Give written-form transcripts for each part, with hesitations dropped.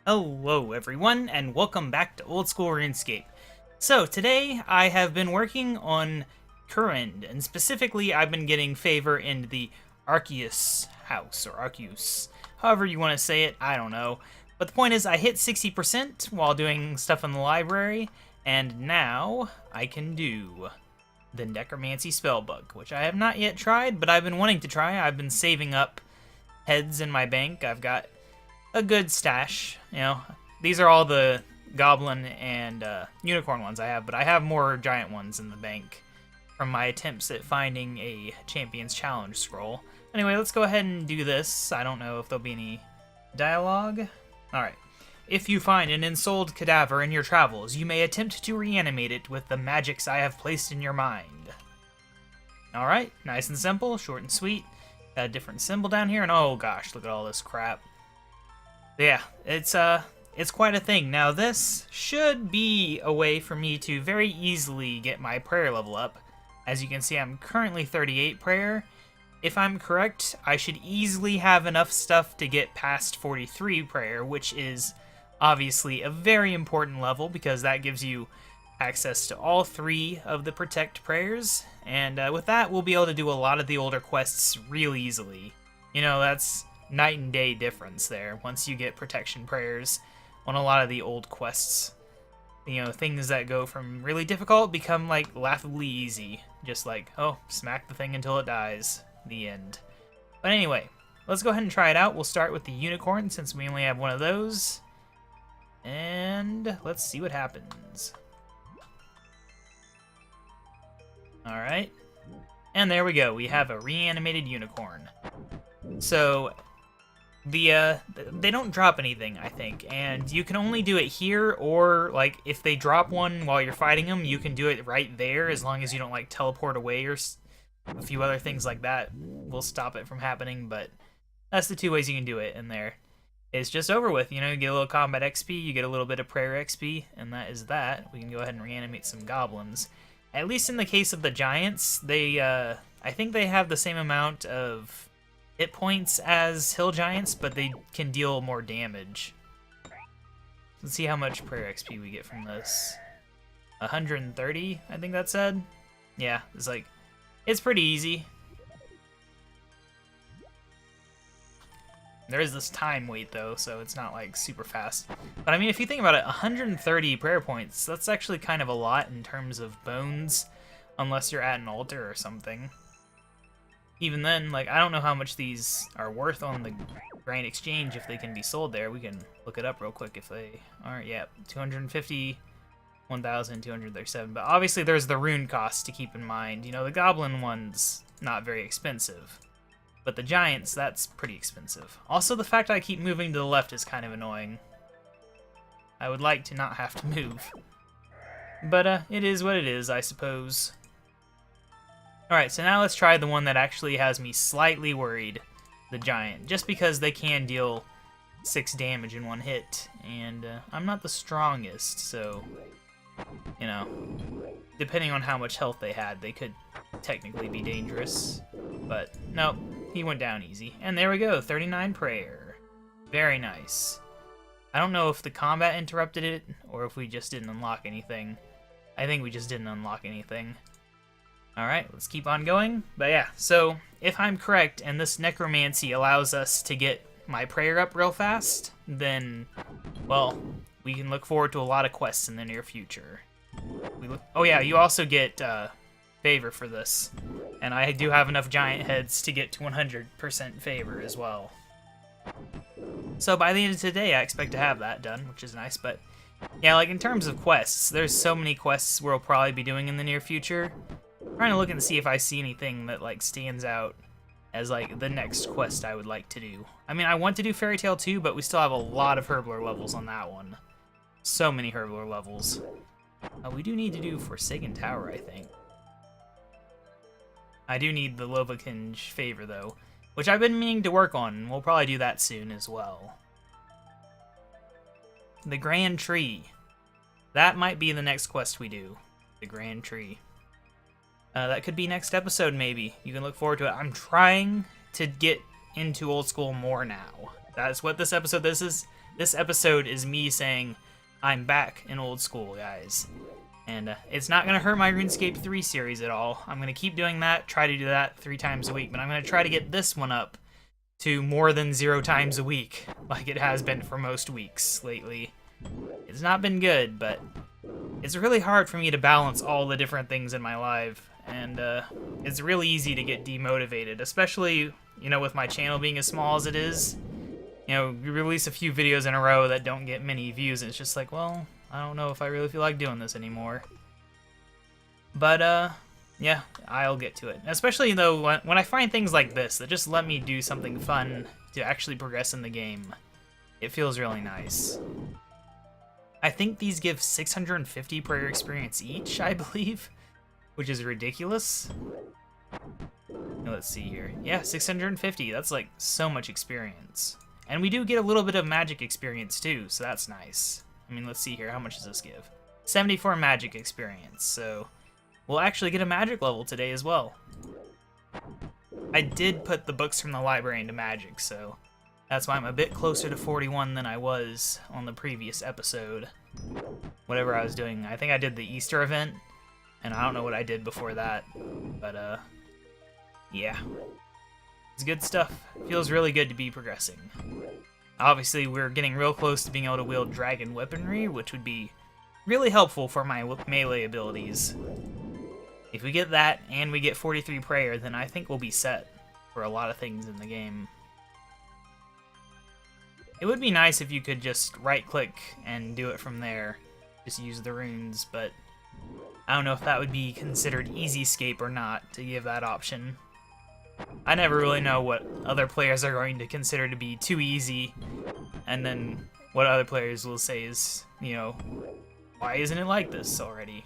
Hello everyone, and welcome back to Old School RuneScape. So today I have been working on Current, and specifically I've been getting favor in the Arceus house, or Arceus, however you want to say it, I don't know. But the point is I hit 60% while doing stuff in the library, and now I can do the Necromancy spellbook, which I have not yet tried, but I've been wanting to try. I've been saving up heads in my bank. I've got a good stash. You know, these are all the goblin and unicorn ones I have, but I have more giant ones in the bank from my attempts at finding a Champions Challenge scroll. Anyway, let's go ahead and do this. I don't know if there'll be any dialogue. Alright. If you find an ensouled cadaver in your travels, you may attempt to reanimate it with the magics I have placed in your mind. Alright, nice and simple, short and sweet. Got a different symbol down here, and oh gosh, look at all this crap. Yeah, it's quite a thing. Now this should be a way for me to very easily get my prayer level up. As you can see, I'm currently 38 prayer. If I'm correct, I should easily have enough stuff to get past 43 prayer, which is obviously a very important level because that gives you access to all 3 of the protect prayers. And with that, we'll be able to do a lot of the older quests real easily. You know, that's night and day difference there once you get protection prayers on a lot of the old quests. You know, things that go from really difficult become like laughably easy. Just like, oh, smack the thing until it dies. The end. But anyway, let's go ahead and try it out. We'll start with the unicorn since we only have one of those. And let's see what happens. Alright. And there we go. We have a reanimated unicorn. So they don't drop anything, I think, and you can only do it here, or like if they drop one while you're fighting them, you can do it right there as long as you don't like teleport away, or a few other things like that will stop it from happening. But that's the 2 ways you can do it, and there it's just over with. You know, you get a little combat XP, you get a little bit of prayer XP, and that is that. We can go ahead and reanimate some goblins. At least in the case of the giants, they I think they have the same amount of hit points as hill giants, but they can deal more damage. Let's see how much prayer XP we get from this. 130, I think that said. Yeah, it's pretty easy. There is this time wait though, so it's not like super fast. But I mean, if you think about it, 130 prayer points, that's actually kind of a lot in terms of bones, unless you're at an altar or something. Even then, like, I don't know how much these are worth on the Grand Exchange if they can be sold there. We can look it up real quick if they aren't. Yeah, 250, 1,237. But obviously there's the rune cost to keep in mind. You know, the goblin one's not very expensive. But the giants, that's pretty expensive. Also, the fact I keep moving to the left is kind of annoying. I would like to not have to move. But it is what it is, I suppose. Alright, so now let's try the one that actually has me slightly worried, the giant, just because they can deal 6 damage in one hit, and I'm not the strongest, so, you know, depending on how much health they had, they could technically be dangerous, but no, he went down easy. And there we go, 39 prayer. Very nice. I don't know if the combat interrupted it, or if we just didn't unlock anything. I think we just didn't unlock anything. Alright, let's keep on going. But yeah, so if I'm correct and this necromancy allows us to get my prayer up real fast, then, well, we can look forward to a lot of quests in the near future. Oh yeah, you also get favor for this. And I do have enough giant heads to get to 100% favor as well. So by the end of today, I expect to have that done, which is nice. But yeah, like in terms of quests, there's so many quests we'll probably be doing in the near future. I'm trying to look and see if I see anything that like stands out as like the next quest I would like to do. I mean, I want to do Fairy Tale 2, but we still have a lot of Herblore levels on that one. So many Herblore levels. We do need to do Forsaken Tower, I think. I do need the Lovakinj favor though, which I've been meaning to work on, and we'll probably do that soon as well. The Grand Tree. That might be the next quest we do. The Grand Tree. That could be next episode, maybe. You can look forward to it. I'm trying to get into Old School more now. That's what this episode, this is This episode is me saying, I'm back in Old School, guys. And it's not going to hurt my RuneScape 3 series at all. I'm going to keep doing that, try to do that 3 times a week, but I'm going to try to get this one up to more than 0 times a week, like it has been for most weeks lately. It's not been good, but it's really hard for me to balance all the different things in my life, and it's really easy to get demotivated, especially, you know, with my channel being as small as it is. You know, we release a few videos in a row that don't get many views, and it's just like, well, I don't know if I really feel like doing this anymore. But, yeah, I'll get to it. Especially, though, when I find things like this that just let me do something fun to actually progress in the game. It feels really nice. I think these give 650 prayer experience each, I believe, which is ridiculous. Let's see here. Yeah, 650. That's, like, so much experience. And we do get a little bit of magic experience, too, so that's nice. I mean, let's see here. How much does this give? 74 magic experience, so we'll actually get a magic level today as well. I did put the books from the library into magic, so that's why I'm a bit closer to 41 than I was on the previous episode. Whatever I was doing. I think I did the Easter event, and I don't know what I did before that, but, yeah. It's good stuff. Feels really good to be progressing. Obviously, we're getting real close to being able to wield dragon weaponry, which would be really helpful for my melee abilities. If we get that, and we get 43 prayer, then I think we'll be set for a lot of things in the game. It would be nice if you could just right-click and do it from there. Just use the runes, but I don't know if that would be considered easy-scape or not, to give that option. I never really know what other players are going to consider to be too easy, and then what other players will say is, you know, why isn't it like this already?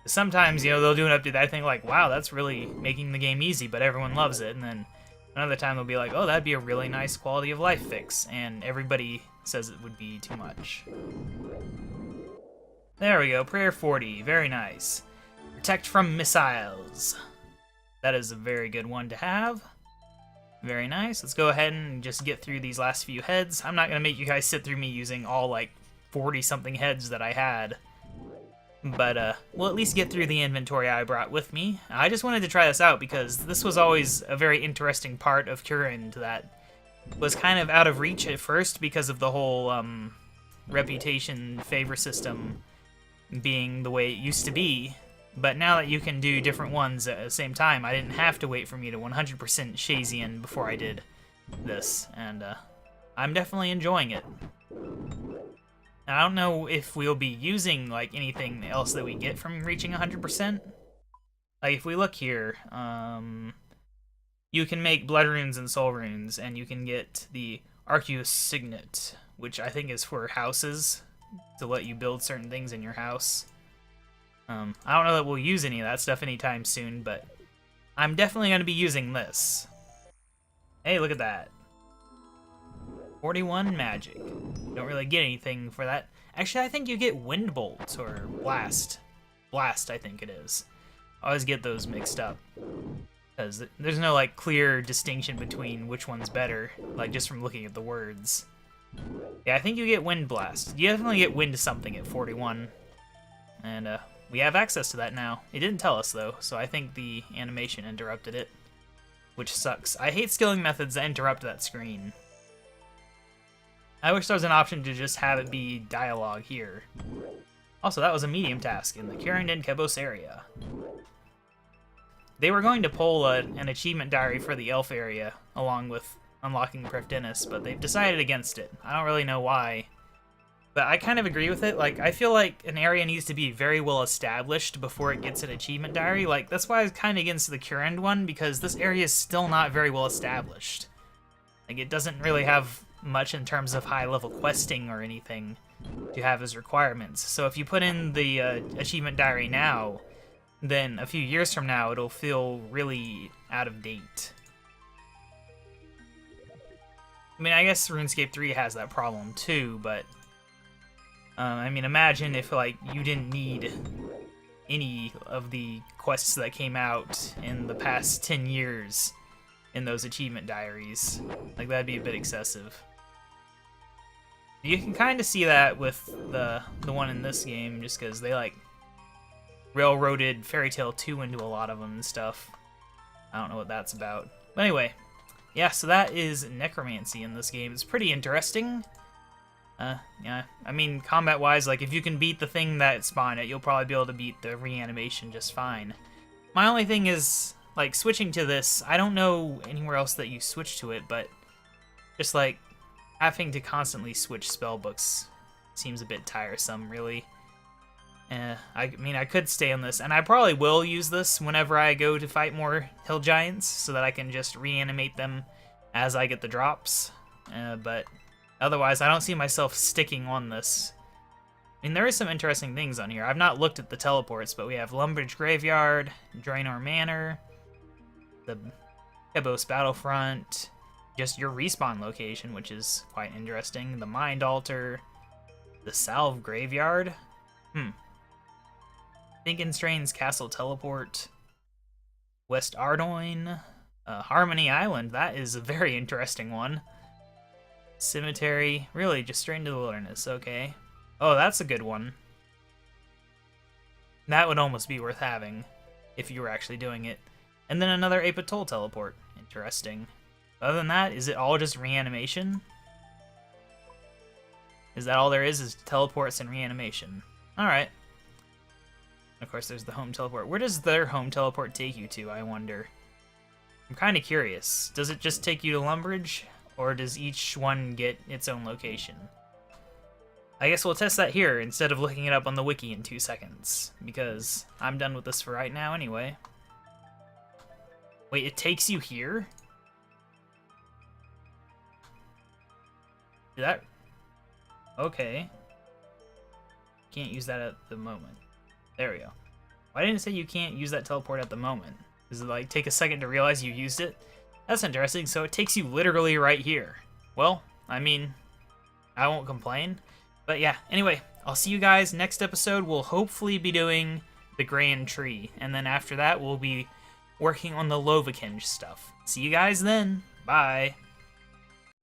Sometimes, you know, they'll do an update that I think like, wow, that's really making the game easy, but everyone loves it, and then another time they'll be like, oh, that'd be a really nice quality of life fix, and everybody says it would be too much. There we go, prayer 40, very nice. Protect from missiles. That is a very good one to have. Very nice. Let's go ahead and just get through these last few heads. I'm not going to make you guys sit through me using all, like, 40-something heads that I had. But, we'll at least get through the inventory I brought with me. I just wanted to try this out because this was always a very interesting part of Current that was kind of out of reach at first because of the whole, reputation favor system being the way it used to be. But now that you can do different ones at the same time, I didn't have to wait for me to 100% Shazian before I did this, and I'm definitely enjoying it. I don't know if we'll be using like anything else that we get from reaching 100%. Like if we look here, you can make blood runes and soul runes, and you can get the Arceus Signet, which I think is for houses, to let you build certain things in your house. I don't know that we'll use any of that stuff anytime soon, but I'm definitely going to be using this. Hey, look at that. 41 magic. Don't really get anything for that. Actually, I think you get Wind Bolt or Blast. Blast, I think it is. I always get those mixed up, because there's no like clear distinction between which one's better, like just from looking at the words. Yeah, I think you get Wind Blast. You definitely get Wind something at 41. And, we have access to that now. It didn't tell us, though, so I think the animation interrupted it, which sucks. I hate skilling methods that interrupt that screen. I wish there was an option to just have it be dialogue here. Also, that was a medium task in the Kyurem KaBob area. They were going to pull an achievement diary for the elf area, along with unlocking Prefdinis, but they've decided against it. I don't really know why. But I kind of agree with it. Like, I feel like an area needs to be very well established before it gets an achievement diary. Like, that's why I was kind of against the Kyurem one, because this area is still not very well established. Like, it doesn't really have much in terms of high-level questing or anything to have as requirements. So if you put in the achievement diary now, then a few years from now, it'll feel really out of date. I mean, I guess RuneScape 3 has that problem too, but I mean, imagine if, like, you didn't need any of the quests that came out in the past 10 years in those achievement diaries. Like, that'd be a bit excessive. You can kind of see that with the one in this game, just because they like railroaded Fairy Tale 2 into a lot of them and stuff. I don't know what that's about. But anyway, yeah, so that is Necromancy in this game. It's pretty interesting. Yeah, I mean, combat-wise, like, if you can beat the thing that spawned it, you'll probably be able to beat the reanimation just fine. My only thing is, like, switching to this, I don't know anywhere else that you switch to it, but just, like, having to constantly switch spellbooks seems a bit tiresome, really. I mean, I could stay on this, and I probably will use this whenever I go to fight more hill giants, so that I can just reanimate them as I get the drops, but otherwise, I don't see myself sticking on this. I mean, there is some interesting things on here. I've not looked at the teleports, but we have Lumbridge Graveyard, Draenor Manor, the KaBob Battlefront, just your respawn location, which is quite interesting, the Mind Altar, the Salve Graveyard, Finkenstrain's Castle Teleport, West Ardoin, Harmony Island, that is a very interesting one. Cemetery, really, just straight into the wilderness, okay. Oh, that's a good one. That would almost be worth having, if you were actually doing it. And then another Apatol teleport, interesting. Other than that, is it all just reanimation? Is that all there is teleports and reanimation? Alright. Of course, there's the home teleport. Where does their home teleport take you to, I wonder? I'm kind of curious. Does it just take you to Lumbridge? Or does each one get its own location? I guess we'll test that here instead of looking it up on the wiki in 2 seconds, because I'm done with this for right now anyway. Wait, it takes you here? Did that... Okay. Can't use that at the moment. There we go. Why didn't it say you can't use that teleport at the moment? Does it like take a second to realize you used it? That's interesting, so it takes you literally right here. Well, I mean, I won't complain. But yeah, anyway, I'll see you guys next episode. We'll hopefully be doing the Grand Tree, and then after that, we'll be working on the Lovakinge stuff. See you guys then. Bye.